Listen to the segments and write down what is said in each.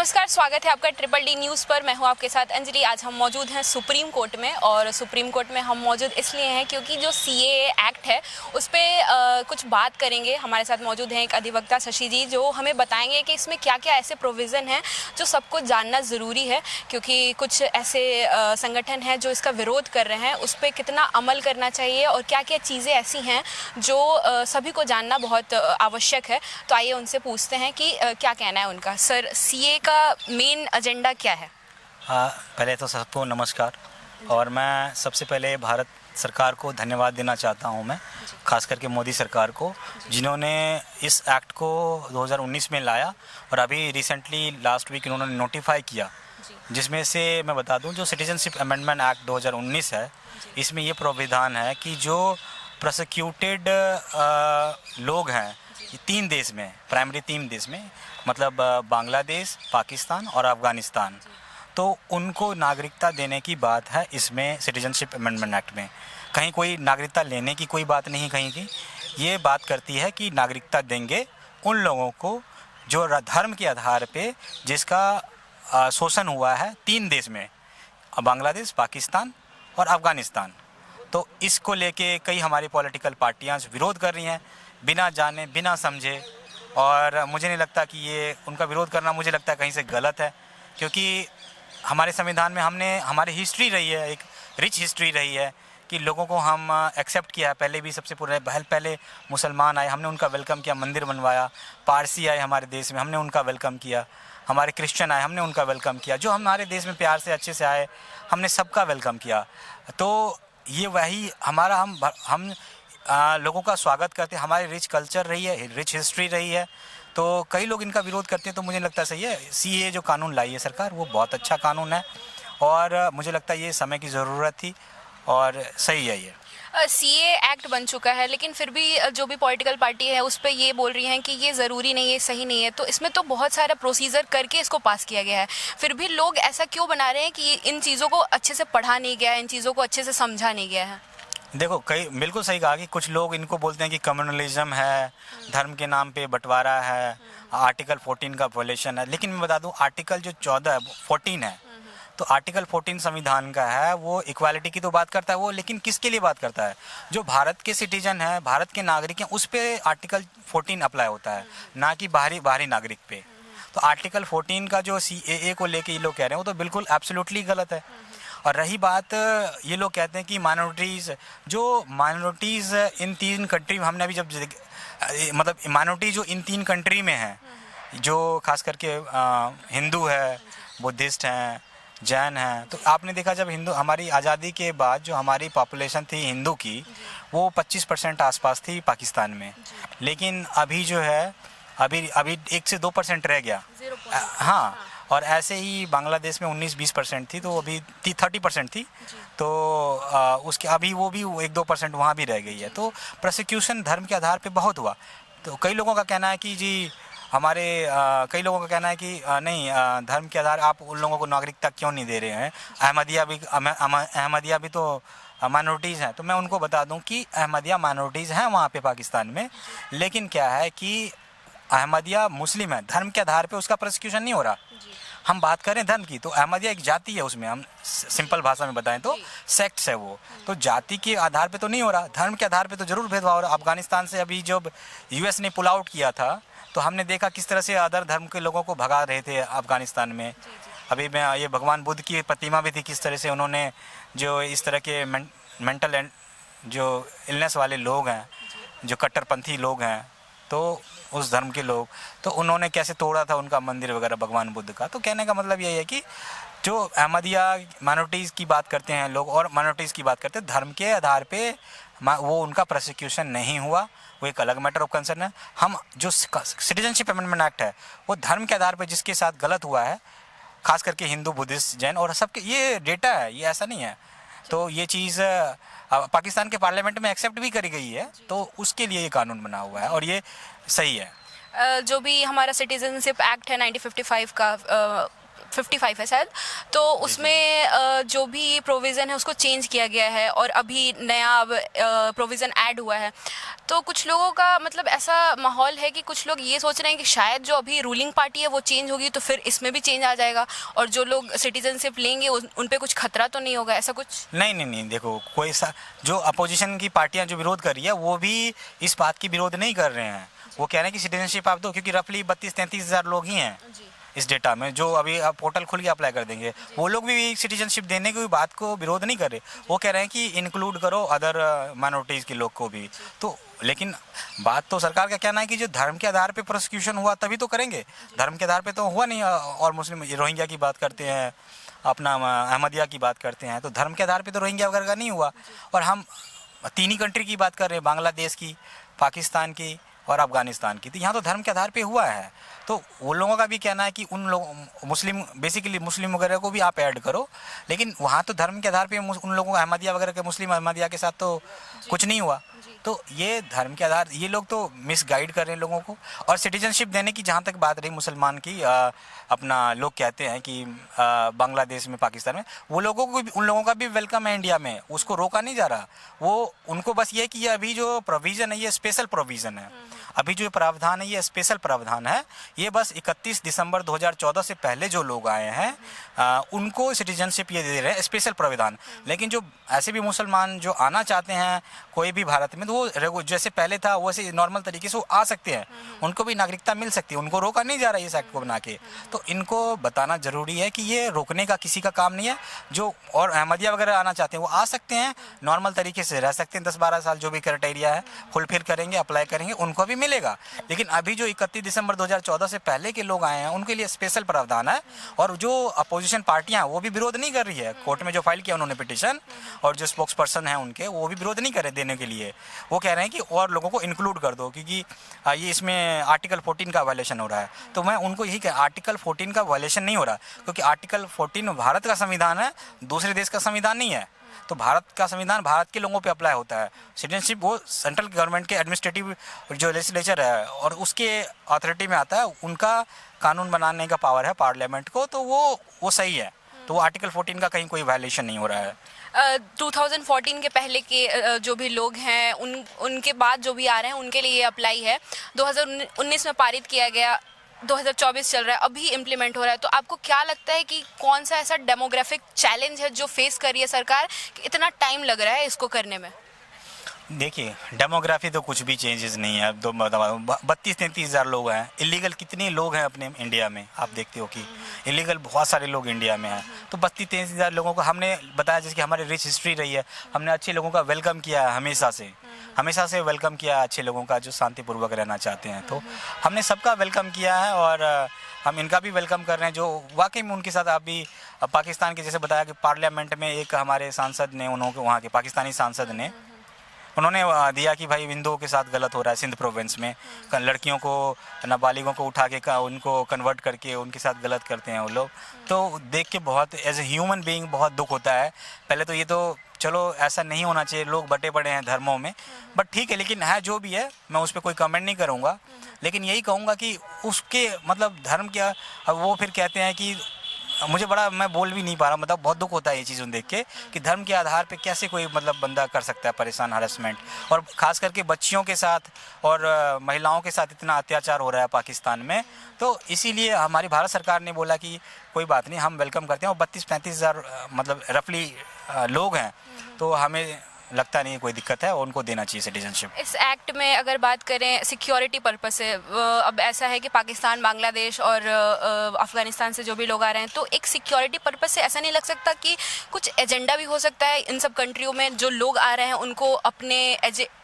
नमस्कार, स्वागत है आपका ट्रिपल डी न्यूज़ पर। मैं हूं आपके साथ अंजलि। आज हम मौजूद हैं सुप्रीम कोर्ट में, और सुप्रीम कोर्ट में हम मौजूद इसलिए हैं क्योंकि जो सीएए एक्ट है उस पर कुछ बात करेंगे। हमारे साथ मौजूद हैं एक अधिवक्ता शशि जी, जो हमें बताएंगे कि इसमें क्या क्या ऐसे प्रोविज़न हैं जो सबको जानना ज़रूरी है, क्योंकि कुछ ऐसे संगठन हैं जो इसका विरोध कर रहे हैं। उस पर कितना अमल करना चाहिए और क्या क्या चीज़ें ऐसी हैं जो सभी को जानना बहुत आवश्यक है। तो आइए उनसे पूछते हैं कि क्या कहना है उनका। सर, सीए का मेन एजेंडा क्या है? पहले तो सबको नमस्कार, और मैं सबसे पहले भारत सरकार को धन्यवाद देना चाहता हूं। मैं खास करके मोदी सरकार को, जिन्होंने इस एक्ट को 2019 में लाया और अभी रिसेंटली लास्ट वीक इन्होंने नोटिफाई किया, जिसमें से मैं बता दूं जो सिटीजनशिप अमेंडमेंट एक्ट 2019 है, इसमें ये प्रावधान है कि जो प्रोसिक्यूटेड लोग हैं तीन देश में, प्राइमरी तीन देश में, मतलब बांग्लादेश, पाकिस्तान और अफ़गानिस्तान, तो उनको नागरिकता देने की बात है इसमें सिटीजनशिप अमेंडमेंट एक्ट में। कहीं कोई नागरिकता लेने की कोई बात नहीं कहीं की। ये बात करती है कि नागरिकता देंगे उन लोगों को जो धर्म के आधार पे जिसका शोषण हुआ है तीन देश में, बांग्लादेश, पाकिस्तान और अफ़गानिस्तान। तो इसको लेके कई हमारी पॉलिटिकल पार्टियां विरोध कर रही हैं बिना जाने बिना समझे, और मुझे नहीं लगता कि ये उनका विरोध करना मुझे लगता है कहीं से गलत है, क्योंकि हमारे संविधान में हमारी हिस्ट्री रही है, एक रिच हिस्ट्री रही है कि लोगों को हम एक्सेप्ट किया है। पहले भी सबसे पहले मुसलमान आए, हमने उनका वेलकम किया, मंदिर बनवाया। पारसी आए हमारे देश में, हमने उनका वेलकम किया। हमारे क्रिश्चियन आए, हमने उनका वेलकम किया। जो हमारे देश में प्यार से अच्छे से आए, हमने सबका वेलकम किया। तो ये वही हमारा हम लोगों का स्वागत करते हैं। हमारी रिच कल्चर रही है, रिच हिस्ट्री रही है। तो कई लोग इनका विरोध करते हैं, तो मुझे लगता सही है। सीए जो कानून लाई है सरकार, वो बहुत अच्छा कानून है, और मुझे लगता है ये समय की ज़रूरत थी और सही है। ये सीए एक्ट बन चुका है, लेकिन फिर भी जो भी पॉलिटिकल पार्टी है उस पर ये बोल रही हैं कि ये ज़रूरी नहीं है, सही नहीं है। तो इसमें तो बहुत सारा प्रोसीजर करके इसको पास किया गया है, फिर भी लोग ऐसा क्यों बना रहे हैं कि इन चीज़ों को अच्छे से पढ़ा नहीं गया है, इन चीज़ों को अच्छे से समझा नहीं गया है? देखो, कई बिल्कुल सही कहा कि कुछ लोग इनको बोलते हैं कि कम्युनलिज्म है, धर्म के नाम पे बंटवारा है, आर्टिकल 14 का वायलेशन है। लेकिन मैं बता दूं, आर्टिकल जो 14 है, तो आर्टिकल 14 संविधान का है, वो इक्वालिटी की तो बात करता है वो, लेकिन किसके लिए बात करता है? जो भारत के सिटीजन हैं, भारत के नागरिक हैं, उस पर आर्टिकल 14 अप्लाई होता है, ना कि बाहरी नागरिक पे। तो आर्टिकल 14 का जो सीएए को लेके ये लोग कह रहे हैं, वो तो बिल्कुल एब्सोल्युटली गलत है। और रही बात, ये लोग कहते हैं कि माइनॉरिटीज़ इन तीन कंट्री में, हमने अभी जब मतलब माइनॉरिटी जो इन तीन कंट्री में है, जो खास करके हिंदू है, बुद्धिस्ट हैं, जैन हैं, तो आपने देखा जब हमारी आज़ादी के बाद जो हमारी पॉपुलेशन थी हिंदू की, वो 25% आसपास थी पाकिस्तान में। लेकिन अभी जो है अभी 1 से 2% रह गया। हाँ, और ऐसे ही बांग्लादेश में 19-20% थी, तो अभी 30% थी। तो उसके अभी वो भी 1-2% वहाँ भी रह गई है। तो प्रोसिक्यूशन धर्म के आधार पे बहुत हुआ। तो कई लोगों का कहना है कि कई लोगों का कहना है कि नहीं, धर्म के आधार आप उन लोगों को नागरिकता क्यों नहीं दे रहे हैं? अहमदिया भी तो माइनॉरिटीज़ हैं। तो मैं उनको बता दूं कि अहमदिया माइनॉरिटीज़ हैं वहाँ पे पाकिस्तान में, लेकिन क्या है कि अहमदिया मुस्लिम है, धर्म के आधार पे उसका प्रोसिक्यूशन नहीं हो रहा। हम बात करें धर्म की, तो अहमदिया एक जाति है, उसमें हम सिंपल भाषा में बताएं तो सेक्ट्स है वो। तो जाति के आधार पे तो नहीं हो रहा, धर्म के आधार पे तो जरूर भेदभाव हो रहा। अफगानिस्तान से अभी जब यूएस ने पुल आउट किया था, तो हमने देखा किस तरह से अदर धर्म के लोगों को भगा रहे थे अफगानिस्तान में। अभी मैं ये भगवान बुद्ध की प्रतिमा भी थी, किस तरह से उन्होंने जो इस तरह के मेंटल एंड जो इलनेस वाले लोग हैं, जो कट्टरपंथी लोग हैं, तो उस धर्म के लोग, तो उन्होंने कैसे तोड़ा था उनका मंदिर वगैरह भगवान बुद्ध का। तो कहने का मतलब यही है कि जो अहमदिया माइनॉरिटीज़ की बात करते हैं लोग और माइनॉरिटीज़ की बात करते हैं, धर्म के आधार पे वो उनका प्रोसिक्यूशन नहीं हुआ, वो एक अलग मैटर ऑफ कंसर्न है। हम जो सिटीजनशिप अमेंडमेंट एक्ट है, वो धर्म के आधार पर जिसके साथ गलत हुआ है, खास करके हिंदू, बुद्धिस्ट, जैन और सबके, ये डेटा है, ये ऐसा नहीं है। तो ये चीज़ पाकिस्तान के पार्लियामेंट में एक्सेप्ट भी करी गई है, तो उसके लिए ये कानून बना हुआ है और ये सही है। जो भी हमारा सिटीजनशिप एक्ट है 1955 का, 55 है शायद, तो उसमें जो भी प्रोविज़न है उसको चेंज किया गया है और अभी नया प्रोविज़न ऐड हुआ है। तो कुछ लोगों का मतलब ऐसा माहौल है कि कुछ लोग ये सोच रहे हैं कि शायद जो अभी रूलिंग पार्टी है वो चेंज होगी तो फिर इसमें भी चेंज आ जाएगा और जो लोग सिटीजनशिप लेंगे उन पे कुछ खतरा तो नहीं होगा, ऐसा कुछ? नहीं नहीं नहीं, देखो कोई सा जो अपोजिशन की पार्टियां जो विरोध कर रही है वो भी इस बात की विरोध नहीं कर रहे हैं। वो कह रहे हैं कि सिटीजनशिप आप दो, क्योंकि रफली 32-33 हज़ार लोग ही हैं इस डेटा में जो अभी आप पोर्टल खुल के अप्लाई कर देंगे। वो लोग भी सिटीजनशिप देने की बात को विरोध नहीं कर रहे, वो कह रहे हैं कि इंक्लूड करो अदर माइनॉरिटीज़ के लोग को भी। तो लेकिन बात तो सरकार का कहना है कि जो धर्म के आधार पे प्रोसिक्यूशन हुआ तभी तो करेंगे, धर्म के आधार पे तो हुआ नहीं। और मुस्लिम रोहिंग्या की बात करते हैं, अपना अहमदिया की बात करते हैं, तो धर्म के आधार पे तो रोहिंग्या वगैरह का नहीं हुआ। और हम 3 ही कंट्री की बात कर रहे हैं, बांग्लादेश की, पाकिस्तान की और अफगानिस्तान की, तो यहाँ तो धर्म के आधार पे हुआ है। तो वो लोगों का भी कहना है कि उन लोग मुस्लिम बेसिकली मुस्लिम वगैरह को भी आप ऐड करो, लेकिन वहाँ तो धर्म के आधार पे उन लोगों को अहमदिया वगैरह के मुस्लिम अहमदिया के साथ तो कुछ नहीं हुआ। तो ये धर्म के आधार, ये लोग तो मिसगाइड कर रहे हैं लोगों को। और सिटीजनशिप देने की जहाँ तक बात रही मुसलमान की, अपना लोग कहते हैं कि बांग्लादेश में, पाकिस्तान में, वो लोगों को भी, उन लोगों का भी वेलकम है इंडिया में, उसको रोका नहीं जा रहा। वो उनको बस ये कि ये अभी जो प्रोविज़न है ये स्पेशल प्रोविज़न है, अभी जो प्रावधान है ये स्पेशल प्रावधान है। ये बस 31 दिसंबर 2014 से पहले जो लोग आए हैं उनको सिटीजनशिप ये दे रहे हैं, स्पेशल प्रावधान। लेकिन जो ऐसे भी मुसलमान जो आना चाहते हैं कोई भी भारत में, तो वो जैसे पहले था वैसे नॉर्मल तरीके से वो आ सकते हैं, उनको भी नागरिकता मिल सकती है, उनको रोका नहीं जा रहा है इस एक्ट को बना के। तो इनको बताना ज़रूरी है कि ये रोकने का किसी का काम नहीं है। जो और अहमदिया वगैरह आना चाहते हैं वो आ सकते हैं, नॉर्मल तरीके से रह सकते हैं, 10-12 साल जो भी क्राइटेरिया है फुलफिल करेंगे, अप्लाई करेंगे, उनको भी मिलेगा। लेकिन अभी जो 31 दिसंबर 2014 से पहले के लोग आए हैं उनके लिए स्पेशल प्रावधान है। और जो अपोजिशन पार्टियां हैं वो भी विरोध नहीं कर रही है, कोर्ट में जो फाइल किया उन्होंने पिटीशन, और जो स्पोक्स पर्सन है उनके, वो भी विरोध नहीं कर रहे देने के लिए। वो कह रहे हैं कि और लोगों को इंक्लूड कर दो, क्योंकि ये इसमें आर्टिकल 14 का वायलेशन हो रहा है। तो मैं उनको यही कह, आर्टिकल 14 का वायलेशन नहीं हो रहा, क्योंकि आर्टिकल 14 भारत का संविधान है, दूसरे देश का संविधान नहीं है। तो भारत का संविधान भारत के लोगों पे अप्लाई होता है। सिटीजनशिप वो सेंट्रल गवर्नमेंट के एडमिनिस्ट्रेटिव जो लेजिस्लेचर है और उसके अथॉरिटी में आता है, उनका कानून बनाने का पावर है पार्लियामेंट को, तो वो सही है। तो वो आर्टिकल 14 का कहीं कोई वायलेशन नहीं हो रहा है। 2014 के पहले के जो भी लोग हैं उनके बाद जो भी आ रहे हैं उनके लिए ये अप्लाई है। 2019 में पारित किया गया, 2024 चल रहा है, अभी इम्प्लीमेंट हो रहा है। तो आपको क्या लगता है कि कौन सा ऐसा डेमोग्राफिक चैलेंज है जो फेस कर रही है सरकार कि इतना टाइम लग रहा है इसको करने में? देखिए, डेमोग्राफी तो कुछ भी चेंजेस नहीं है। अब तो 32-33 हज़ार लोग हैं। इलीगल कितने लोग हैं अपने इंडिया में, आप देखते हो कि इलीगल बहुत सारे लोग इंडिया में हैं। तो 32-33 हज़ार लोगों को हमने बताया, जैसे कि हमारी रिच हिस्ट्री रही है, हमने अच्छे लोगों का वेलकम किया है, हमेशा से वेलकम किया अच्छे लोगों का जो शांतिपूर्वक रहना चाहते हैं। तो हमने सबका वेलकम किया है और हम इनका भी वेलकम कर रहे हैं जो वाकई में उनके साथ। अभी पाकिस्तान के जैसे बताया कि पार्लियामेंट में एक हमारे सांसद ने, उन्होंने वहाँ के पाकिस्तानी सांसद ने उन्होंने दिया कि भाई हिंदुओं के साथ गलत हो रहा है सिंध प्रोविंस में, लड़कियों को, नाबालिगों को उठा के उनको कन्वर्ट करके उनके साथ गलत करते हैं वो लोग। तो देख के बहुत एज ए ह्यूमन बीइंग बहुत दुख होता है। पहले तो ये तो चलो ऐसा नहीं होना चाहिए, लोग बटे पड़े हैं धर्मों में, बट ठीक है, लेकिन है जो भी है, मैं उस पर कोई कमेंट नहीं करूँगा। लेकिन यही कहूँगा कि उसके मतलब धर्म क्या, अब वो फिर कहते हैं कि मुझे बड़ा, मैं बोल भी नहीं पा रहा, मतलब बहुत दुख होता है ये चीज़ देख के कि धर्म के आधार पे कैसे कोई मतलब बंदा कर सकता है परेशान, हरासमेंट, और ख़ास करके बच्चियों के साथ और महिलाओं के साथ इतना अत्याचार हो रहा है पाकिस्तान में। तो इसीलिए हमारी भारत सरकार ने बोला कि कोई बात नहीं, हम वेलकम करते हैं। और 32-35 हज़ार मतलब रफली लोग हैं, तो हमें लगता नहीं है कोई दिक्कत है, और उनको देना चाहिए सिटीजनशिप। इस एक्ट में अगर बात करें सिक्योरिटी पर्पस से, अब ऐसा है कि पाकिस्तान, बांग्लादेश और अफगानिस्तान से जो भी लोग आ रहे हैं, तो एक सिक्योरिटी पर्पस से ऐसा नहीं लग सकता कि कुछ एजेंडा भी हो सकता है इन सब कंट्रियों में? जो लोग आ रहे हैं उनको अपने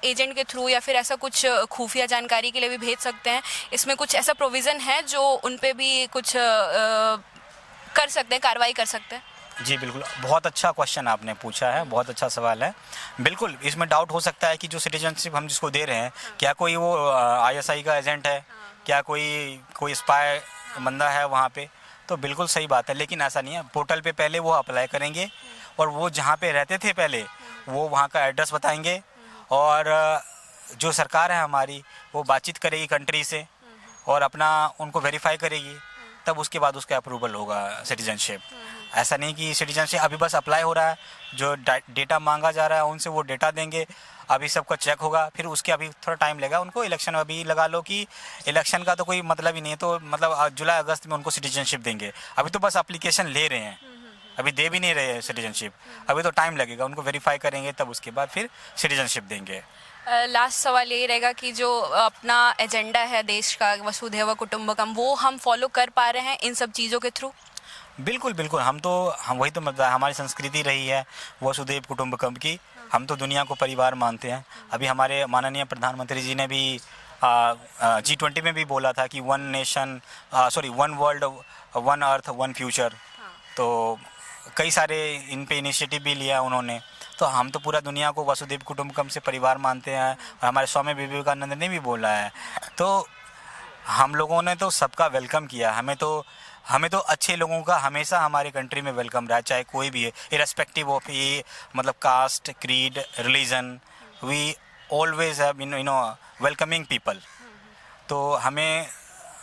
एजेंट के थ्रू या फिर ऐसा कुछ खुफिया जानकारी के लिए भी भेज सकते हैं। इसमें कुछ ऐसा प्रोविज़न है जो उन पे भी कुछ कर सकते हैं, कार्रवाई कर सकते हैं? जी बिल्कुल, बहुत अच्छा क्वेश्चन आपने पूछा है, बहुत अच्छा सवाल है। बिल्कुल, इसमें डाउट हो सकता है कि जो सिटीजनशिप हम जिसको दे रहे हैं, क्या कोई वो ISI का एजेंट है, क्या कोई स्पाई बंदा है वहाँ पे? तो बिल्कुल सही बात है, लेकिन ऐसा नहीं है। पोर्टल पे पहले वो अप्लाई करेंगे और वो जहाँ पे रहते थे पहले, वो वहाँ का एड्रेस बताएंगे, और जो सरकार है हमारी वो बातचीत करेगी कंट्री से और अपना उनको वेरीफाई करेगी। तब उसके बाद उसका अप्रूवल होगा सिटीजनशिप। ऐसा नहीं कि सिटीजनशिप अभी बस अप्लाई हो रहा है, जो डेटा मांगा जा रहा है उनसे वो डेटा देंगे, अभी सबका चेक होगा, फिर उसके अभी थोड़ा टाइम लगेगा उनको। इलेक्शन अभी लगा लो कि इलेक्शन का तो कोई मतलब ही नहीं है, तो मतलब जुलाई अगस्त में उनको सिटीजनशिप देंगे। अभी तो बस एप्लीकेशन ले रहे हैं, अभी दे भी नहीं रहे हैं सिटीजनशिप, अभी तो टाइम लगेगा, उनको वेरीफाई करेंगे तब उसके बाद फिर सिटीजनशिप देंगे। लास्ट सवाल यही रहेगा कि जो अपना एजेंडा है देश का, वसुधैव कुटुंबकम, वो हम फॉलो कर पा रहे हैं इन सब चीज़ों के थ्रू? बिल्कुल बिल्कुल, हम वही तो मतलब हमारी संस्कृति रही है वसुधैव कुटुंबकम की। हम तो दुनिया को परिवार मानते हैं। अभी हमारे माननीय प्रधानमंत्री जी ने भी G20 में भी बोला था कि one world, one earth, one future. तो कई सारे इन पे इनिशिएटिव भी लिया उन्होंने। तो हम तो पूरा दुनिया को वसुधैव कुटुंबकम से परिवार मानते हैं, और हमारे स्वामी विवेकानंद ने भी बोला है। तो हम लोगों ने तो सबका वेलकम किया। हमें तो अच्छे लोगों का हमेशा हमारे कंट्री में वेलकम रहा, चाहे कोई भी है, इरेस्पेक्टिव ऑफ ये मतलब caste, creed, religion, we always have welcoming people. तो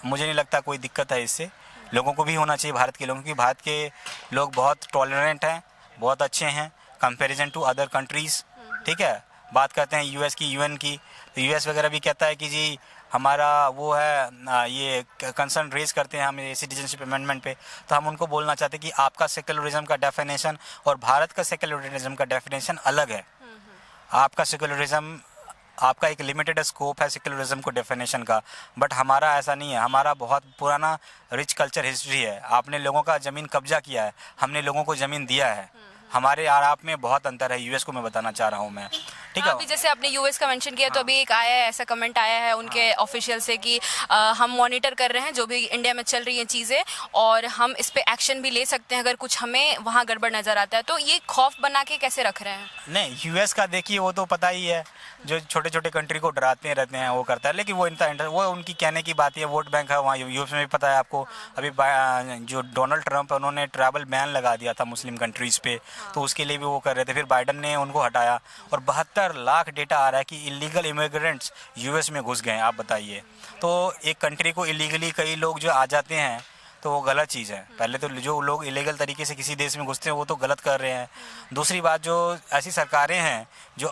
मुझे नहीं लगता कोई दिक्कत है इससे। लोगों को भी होना चाहिए, भारत के लोगों की। भारत के लोग बहुत टॉलरेंट हैं, बहुत अच्छे हैं कंपैरिजन टू अदर कंट्रीज़। ठीक है, बात करते हैं यूएस की, यूएन की, तो यूएस वगैरह भी कहता है कि जी हमारा वो है, ये कंसर्न रेज करते हैं हम ये सिटीजनशिप अमेंडमेंट पे। तो हम उनको बोलना चाहते हैं कि आपका सेक्युलरिज्म का डेफिनेशन और भारत का सेक्युलरिज्म का डेफिनेशन अलग है। आपका सेक्युलरिज्म, आपका एक लिमिटेड स्कोप है सेक्युलरिज्म को डेफिनेशन का, बट हमारा ऐसा नहीं है। हमारा बहुत पुराना रिच कल्चर हिस्ट्री है। आपने लोगों का ज़मीन कब्जा किया है, हमने लोगों को ज़मीन दिया है। हमारे और आप में बहुत अंतर है, यूएस को मैं बताना चाह रहा हूँ मैं। ठीक है, अभी जैसे आपने यूएस का मेंशन किया, तो अभी एक आया है, ऐसा कमेंट आया है उनके ऑफिशियल से कि हम मॉनिटर कर रहे हैं जो भी इंडिया में चल रही हैं चीज़ें, और हम इस पे एक्शन भी ले सकते हैं अगर कुछ हमें वहाँ गड़बड़ नज़र आता है। तो ये खौफ बना के कैसे रख रहे हैं? नहीं, यूएस का देखिए वो तो पता ही है, जो छोटे छोटे कंट्री को डराते रहते हैं वो करता है, लेकिन वो उनकी कहने की बात है, वोट बैंक है वहाँ यूएस में भी पता है आपको। अभी जो डोनाल्ड ट्रंप है उन्होंने ट्रैवल बैन लगा दिया था मुस्लिम कंट्रीज़ पे, तो उसके लिए भी वो कर रहे थे, फिर बाइडन ने उनको हटाया। और 72 लाख डेटा आ रहा है कि इलीगल इमिग्रेंट्स यूएस में घुस गए हैं। आप बताइए, तो एक कंट्री को इलीगली कई लोग जो आ जाते हैं तो वो गलत चीज़ है। पहले तो जो लोग इलीगल तरीके से किसी देश में घुसते हैं वो तो गलत कर रहे हैं। दूसरी बात, जो ऐसी सरकारें हैं जो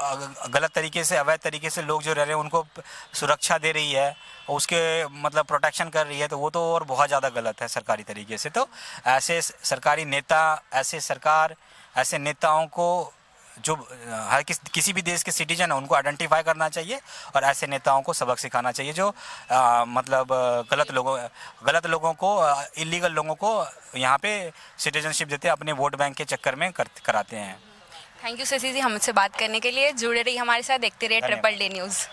गलत तरीके से, अवैध तरीके से लोग जो रह रहे हैं उनको सुरक्षा दे रही है, उसके मतलब प्रोटेक्शन कर रही है, तो वो तो और बहुत ज़्यादा गलत है सरकारी तरीके से। तो ऐसे सरकारी नेता, ऐसे नेताओं को, जो हर किसी भी देश के सिटीजन है, उनको आइडेंटिफाई करना चाहिए और ऐसे नेताओं को सबक सिखाना चाहिए जो मतलब गलत लोगों को, इलीगल लोगों को यहाँ पे सिटीजनशिप देते हैं, अपने वोट बैंक के चक्कर में कराते हैं। थैंक यू शशि जी, हमसे बात करने के लिए। जुड़े रहिए हमारे साथ, देखते रहिए ट्रिपल डे न्यूज़।